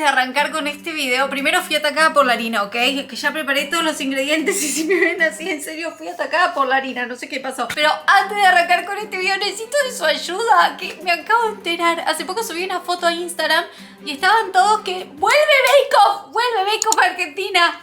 de arrancar con este video, primero fui atacada por la harina, ¿ok? Que ya preparé todos los ingredientes y si me ven así, en serio, fui atacada por la harina, no sé qué pasó. Pero antes de arrancar con este video necesito de su ayuda, que me acabo de enterar. Hace poco subí una foto a Instagram y estaban todos que ¡vuelve Bake Off a Argentina!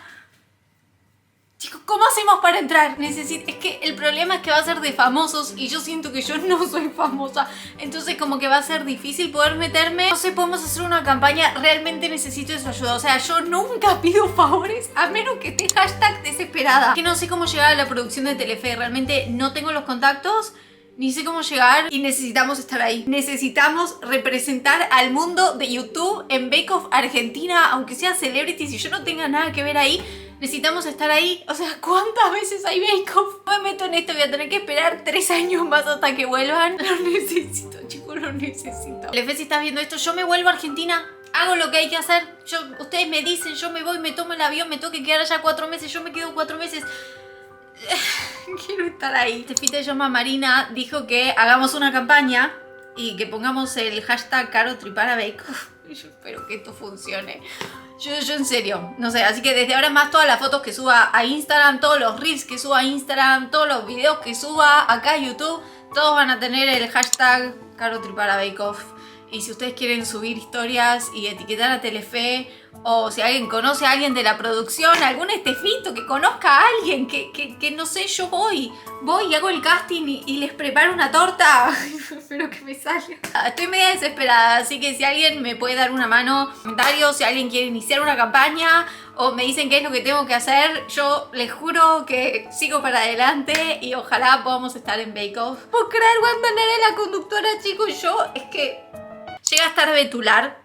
Chicos, ¿cómo hacemos para entrar? Es que el problema es que va a ser de famosos y yo siento que yo no soy famosa. Entonces como que va a ser difícil poder meterme. No sé, podemos hacer una campaña. Realmente necesito de su ayuda. O sea, yo nunca pido favores a menos que esté hashtag desesperada. Que no sé cómo llegar a la producción de Telefe. Realmente no tengo los contactos. Ni sé cómo llegar y necesitamos estar ahí. Necesitamos representar al mundo de YouTube en Bake Off Argentina. Aunque sea celebrities y yo no tenga nada que ver ahí. Necesitamos estar ahí. O sea, ¿cuántas veces hay Bake Off? No me meto en esto, voy a tener que esperar 3 años más hasta que vuelvan. Lo necesito, chicos, lo necesito. Telefe, si estás viendo esto, yo me vuelvo a Argentina. Hago lo que hay que hacer. Ustedes me dicen, yo me voy, me tomo el avión, me tengo que quedar allá 4 meses. Yo me quedo 4 meses. Quiero estar ahí. Tefita de Llama Marina dijo que hagamos una campaña y que pongamos el hashtag Caro Tripara Bake Off. Yo espero que esto funcione. Yo en serio, no sé, así que desde ahora más todas las fotos que suba a Instagram, todos los reels que suba a Instagram, todos los videos que suba acá a YouTube, todos van a tener el hashtag Caro Tripara Bake Off. Y si ustedes quieren subir historias y etiquetar a Telefe, o si alguien conoce a alguien de la producción, algún estefito que conozca a alguien, que no sé, yo voy y hago el casting y les preparo una torta. Espero que me salga. Estoy media desesperada, así que si alguien me puede dar una mano, comentarios, si alguien quiere iniciar una campaña o me dicen qué es lo que tengo que hacer, yo les juro que sigo para adelante y ojalá podamos estar en Bake Off. ¿Puedo creer cuando era la conductora, chicos? Yo, es que llega a estar Betular.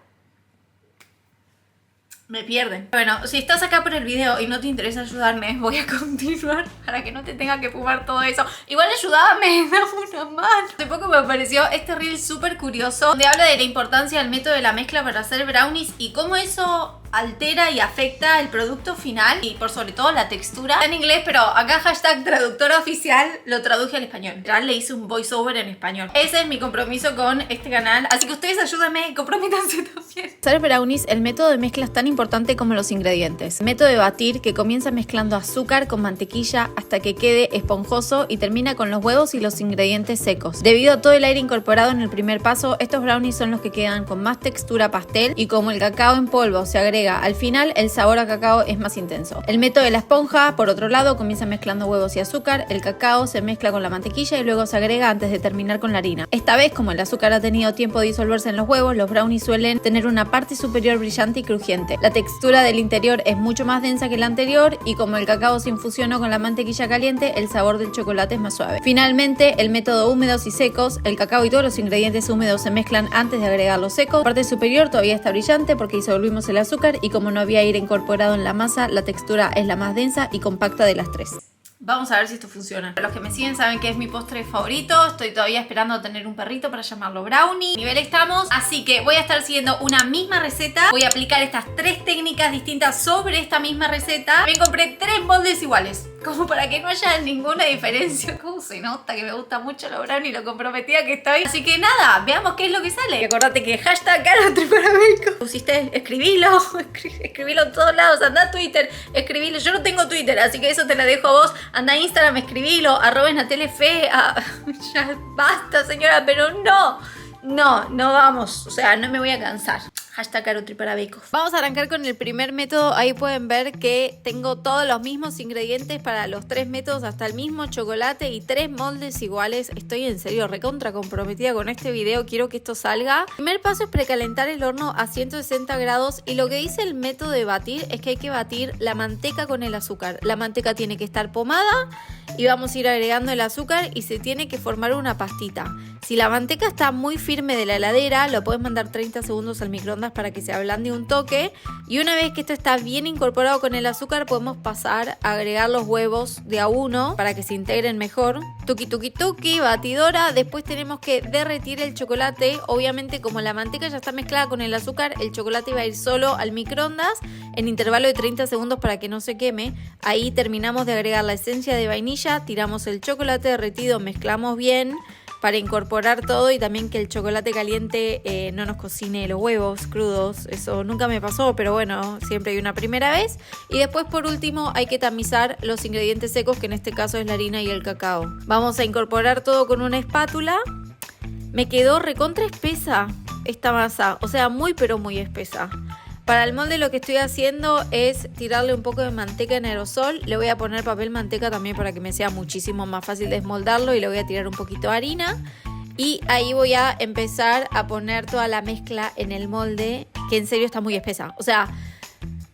Me pierden. Bueno, si estás acá por el video y no te interesa ayudarme, voy a continuar para que no te tenga que fumar todo eso. Igual ayúdame, dame una mano. Hace poco me apareció este reel súper curioso donde habla de la importancia del método de la mezcla para hacer brownies y cómo eso altera y afecta el producto final y por sobre todo la textura. Está en inglés, pero acá hashtag traductora oficial lo traduje al español. Literal le hice un voiceover en español. Ese es mi compromiso con este canal, así que ustedes ayúdenme y comprométanse también. Hacer brownies, el método de mezcla es tan importante como los ingredientes. Método de batir que comienza mezclando azúcar con mantequilla hasta que quede esponjoso y termina con los huevos y los ingredientes secos. Debido a todo el aire incorporado en el primer paso, estos brownies son los que quedan con más textura pastel y como el cacao en polvo se agrega al final, el sabor a cacao es más intenso. El método de la esponja, por otro lado, comienza mezclando huevos y azúcar, el cacao se mezcla con la mantequilla y luego se agrega antes de terminar con la harina. Esta vez, como el azúcar ha tenido tiempo de disolverse en los huevos, los brownies suelen tener una parte superior brillante y crujiente. La textura del interior es mucho más densa que la anterior y como el cacao se infusionó con la mantequilla caliente, el sabor del chocolate es más suave. Finalmente, el método húmedos y secos, el cacao y todos los ingredientes húmedos se mezclan antes de agregar los secos. La parte superior todavía está brillante porque disolvimos el azúcar y como no había aire incorporado en la masa, la textura es la más densa y compacta de las tres. Vamos a ver si esto funciona. Los que me siguen saben que es mi postre favorito. Estoy todavía esperando tener un perrito para llamarlo brownie. Nivel estamos. Así que voy a estar siguiendo una misma receta. Voy a aplicar estas 3 técnicas distintas sobre esta misma receta. Me compré 3 moldes iguales, como para que no haya ninguna diferencia. ¿Cómo se nota que me gusta mucho lo brownie y lo comprometida que estoy? Así que nada, veamos qué es lo que sale. Y acordate que hashtag Caro Tripara Bake Off. Pusiste, escribilo en todos lados. Anda a Twitter, escribilo. Yo no tengo Twitter, así que eso te la dejo a vos. Anda a Instagram, escribilo, @ Telefe. Ya basta, señora, pero no vamos. O sea, no me voy a cansar. Hashtag Caro Tripara Bake Off. Vamos a arrancar con el primer método. Ahí pueden ver que tengo todos los mismos ingredientes para los 3 métodos, hasta el mismo chocolate y 3 moldes iguales. Estoy en serio recontra comprometida con este video. Quiero que esto salga. El primer paso es precalentar el horno a 160 grados y lo que dice el método de batir es que hay que batir la manteca con el azúcar. La manteca tiene que estar pomada y vamos a ir agregando el azúcar y se tiene que formar una pastita. Si la manteca está muy firme de la heladera, lo puedes mandar 30 segundos al microondas para que se ablande un toque. Y una vez que esto está bien incorporado con el azúcar, podemos pasar a agregar los huevos de a uno para que se integren mejor. Tuki tuki tuki, batidora. Después tenemos que derretir el chocolate. Obviamente, como la manteca ya está mezclada con el azúcar, el chocolate va a ir solo al microondas en intervalo de 30 segundos para que no se queme. Ahí terminamos de agregar la esencia de vainilla, tiramos el chocolate derretido, mezclamos bien. para incorporar todo y también que el chocolate caliente no nos cocine los huevos crudos. Eso nunca me pasó, pero bueno, siempre hay una primera vez. Y después por último hay que tamizar los ingredientes secos, que en este caso es la harina y el cacao. Vamos a incorporar todo con una espátula. Me quedó recontra espesa esta masa, o sea, muy pero muy espesa. Para el molde lo que estoy haciendo es tirarle un poco de manteca en aerosol. Le voy a poner papel manteca también para que me sea muchísimo más fácil desmoldarlo. Y le voy a tirar un poquito de harina. Y ahí voy a empezar a poner toda la mezcla en el molde, que en serio está muy espesa. O sea,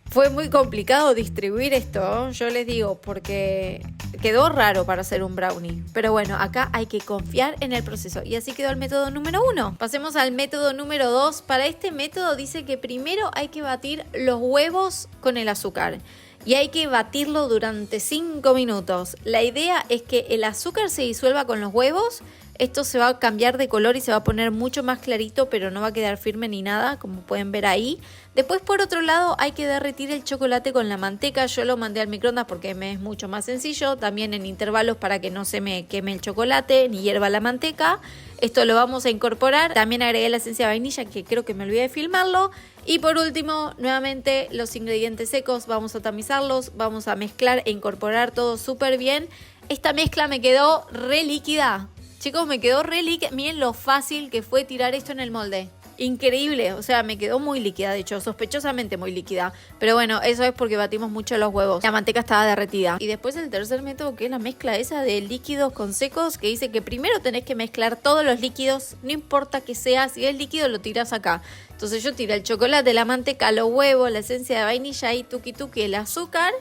fue muy complicado distribuir esto, yo les digo, porque quedó raro para hacer un brownie. Pero bueno, acá hay que confiar en el proceso. Y así quedó el método número 1. Pasemos al método número 2. Para este método dice que primero hay que batir los huevos con el azúcar. Y hay que batirlo durante 5 minutos. La idea es que el azúcar se disuelva con los huevos. Esto se va a cambiar de color y se va a poner mucho más clarito, pero no va a quedar firme ni nada, como pueden ver ahí. Después, por otro lado, hay que derretir el chocolate con la manteca. Yo lo mandé al microondas porque me es mucho más sencillo. También en intervalos para que no se me queme el chocolate ni hierva la manteca. Esto lo vamos a incorporar. También agregué la esencia de vainilla, que creo que me olvidé de filmarlo. Y por último, nuevamente, los ingredientes secos. Vamos a tamizarlos, vamos a mezclar e incorporar todo súper bien. Esta mezcla me quedó re líquida. Chicos, me quedó re líquida. Miren lo fácil que fue tirar esto en el molde. Increíble, o sea, me quedó muy líquida, de hecho, sospechosamente muy líquida. Pero bueno, eso es porque batimos mucho los huevos. La manteca estaba derretida. Y después el tercer método, que es la mezcla esa de líquidos con secos, que dice que primero tenés que mezclar todos los líquidos, no importa que sea, si es líquido lo tirás acá. Entonces yo tiré el chocolate, la manteca, los huevos, la esencia de vainilla y tuki tuki, el azúcar.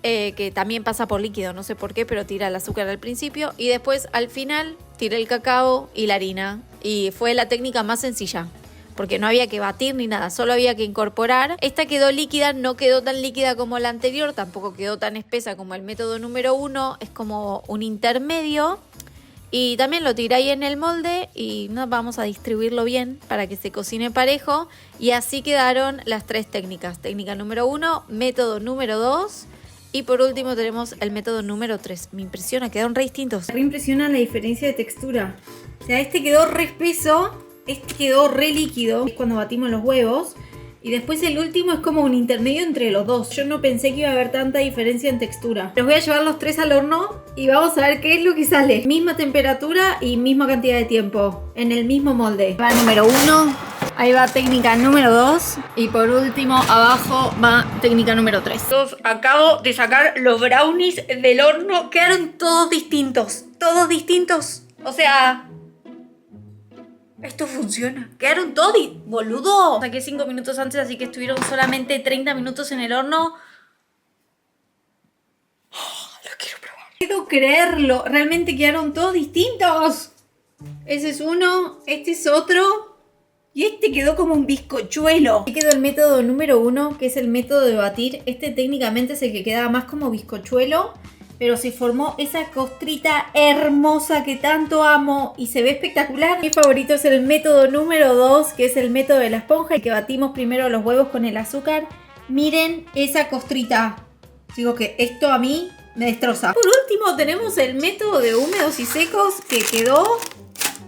Que también pasa por líquido, no sé por qué, pero tira el azúcar al principio y después al final tiré el cacao y la harina. Y fue la técnica más sencilla, porque no había que batir ni nada, solo había que incorporar. Esta quedó líquida, no quedó tan líquida como la anterior, tampoco quedó tan espesa como el método número 1, es como un intermedio. Y también lo tiré ahí en el molde y vamos a distribuirlo bien para que se cocine parejo. Y así quedaron las 3 técnicas. Técnica número 1, método número 2... Y por último tenemos el método número 3. Me impresiona, quedaron re distintos. Me impresiona la diferencia de textura. O sea, este quedó re espeso, este quedó re líquido. Es cuando batimos los huevos. Y después el último es como un intermedio entre los dos. Yo no pensé que iba a haber tanta diferencia en textura. Los voy a llevar los 3 al horno y vamos a ver qué es lo que sale. Misma temperatura y misma cantidad de tiempo. En el mismo molde. Va número 1. Ahí va técnica número 2 y por último abajo va técnica número 3. Acabo de sacar los brownies del horno. Quedaron todos distintos. Todos distintos. O sea, esto funciona. Quedaron todos boludo. Saqué 5 minutos antes, así que estuvieron solamente 30 minutos en el horno. Oh, lo quiero probar. No puedo creerlo. Realmente quedaron todos distintos. Ese es uno, este es otro. Y este quedó como un bizcochuelo. Aquí quedó el método número 1, que es el método de batir. Este técnicamente es el que quedaba más como bizcochuelo. Pero se formó esa costrita hermosa que tanto amo y se ve espectacular. Mi favorito es el método número 2, que es el método de la esponja, que batimos primero los huevos con el azúcar. Miren esa costrita. Digo que esto a mí me destroza. Por último tenemos el método de húmedos y secos, que quedó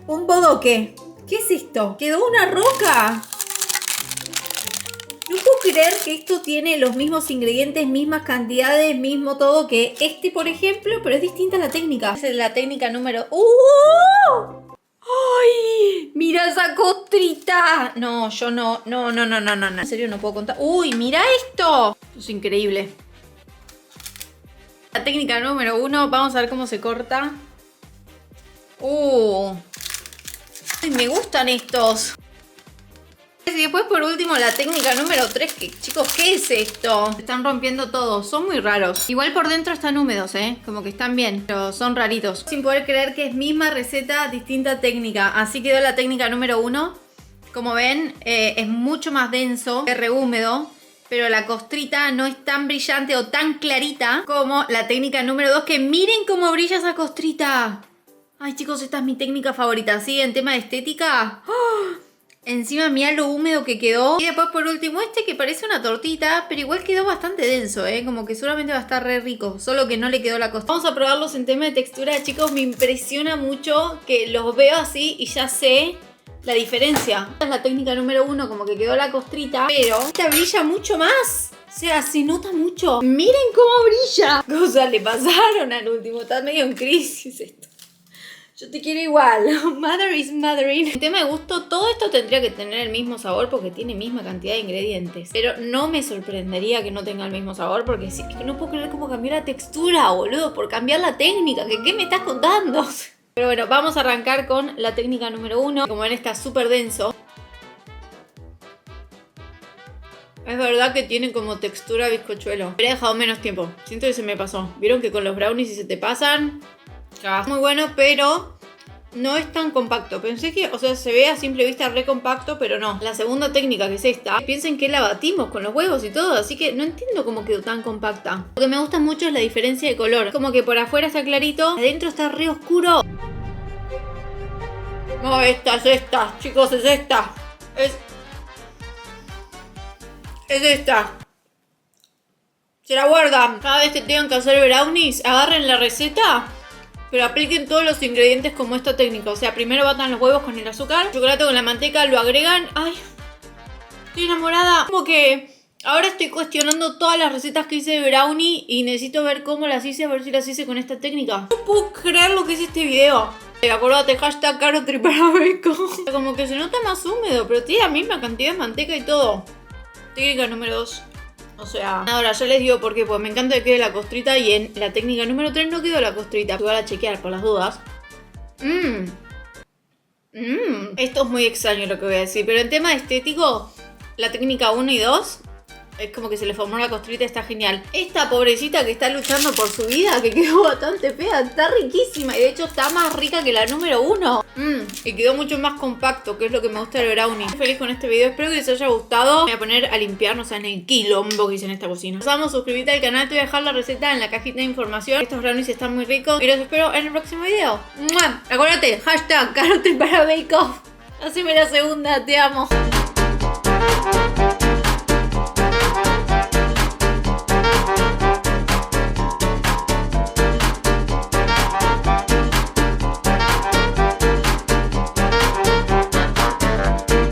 un bodoque. ¿Qué es esto? ¡Quedó una roca! No puedo creer que esto tiene los mismos ingredientes, mismas cantidades, mismo todo que este, por ejemplo, pero es distinta la técnica. Esa es la técnica número... ¡Ay! ¡Mira esa costrita! No, yo no. En serio no puedo contar. ¡Uy, mira esto! Esto es increíble. La técnica número 1, vamos a ver cómo se corta. Ay, me gustan estos. Y después por último la técnica número 3, que chicos, ¿qué es esto? Se están rompiendo todos, son muy raros. Igual por dentro están húmedos, como que están bien, pero son raritos. Sin poder creer que es misma receta, distinta técnica. Así quedó la técnica número 1. Como ven, es mucho más denso, es re húmedo, pero la costrita no es tan brillante o tan clarita como la técnica número 2, que miren cómo brilla esa costrita. Ay chicos, esta es mi técnica favorita, ¿sí? En tema de estética. ¡Oh! Encima mira lo húmedo que quedó. Y después por último este que parece una tortita, pero igual quedó bastante denso, como que seguramente va a estar re rico. Solo que no le quedó la costra. Vamos a probarlos en tema de textura, chicos. Me impresiona mucho que los veo así y ya sé la diferencia. Esta es la técnica número 1, como que quedó la costrita, pero esta brilla mucho más. O sea, se nota mucho. Miren cómo brilla. Cosas le pasaron al último. Está medio en crisis esto. Yo te quiero igual. Mother is mothering. En tema de gusto, todo esto tendría que tener el mismo sabor porque tiene misma cantidad de ingredientes. Pero no me sorprendería que no tenga el mismo sabor porque sí, es que no puedo creer cómo cambió la textura, boludo, por cambiar la técnica. ¿Qué me estás contando? Pero bueno, vamos a arrancar con la técnica número 1. Como ven, está súper denso. Es verdad que tiene como textura bizcochuelo. Pero he dejado menos tiempo. Siento que se me pasó. ¿Vieron que con los brownies si se te pasan? Ya. Muy bueno, pero no es tan compacto. Pensé que, o sea, se ve a simple vista re compacto, pero no. La segunda técnica, que es esta, piensen que la batimos con los huevos y todo, así que no entiendo cómo quedó tan compacta. Lo que me gusta mucho es la diferencia de color. Como que por afuera está clarito, adentro está re oscuro. No, esta es esta, chicos, es esta. Es esta. Se la guardan. Cada vez que tengan que hacer brownies, agarren la receta, pero apliquen todos los ingredientes como esta técnica. O sea, primero batan los huevos con el azúcar, chocolate con la manteca, lo agregan. Ay, estoy enamorada. Como que ahora estoy cuestionando todas las recetas que hice de brownie y necesito ver cómo las hice, a ver si las hice con esta técnica. No puedo creer lo que es este video. Acordate, hashtag carotri para bacon. Como que se nota más húmedo, pero tiene la misma cantidad de manteca y todo. Técnica número 2. O sea, ahora ya les digo por qué, porque me encanta que quede la costrita y en la técnica número 3 no quedó la costrita. Voy a chequear por las dudas. Esto es muy extraño lo que voy a decir, pero en tema estético, la técnica 1 y 2 es como que se le formó la costrita, está genial. Esta pobrecita que está luchando por su vida, que quedó bastante fea, está riquísima y de hecho está más rica que la número 1. Y quedó mucho más compacto, que es lo que me gusta del brownie. Estoy feliz con este video, espero que les haya gustado. Me voy a poner a limpiar, no saben el quilombo que hice en esta cocina. Vamos, suscríbete al canal, te voy a dejar la receta en la cajita de información. Estos brownies están muy ricos y los espero en el próximo video. ¡Mua! Acuérdate, hashtag carotri para bake off. Haceme la segunda, te amo.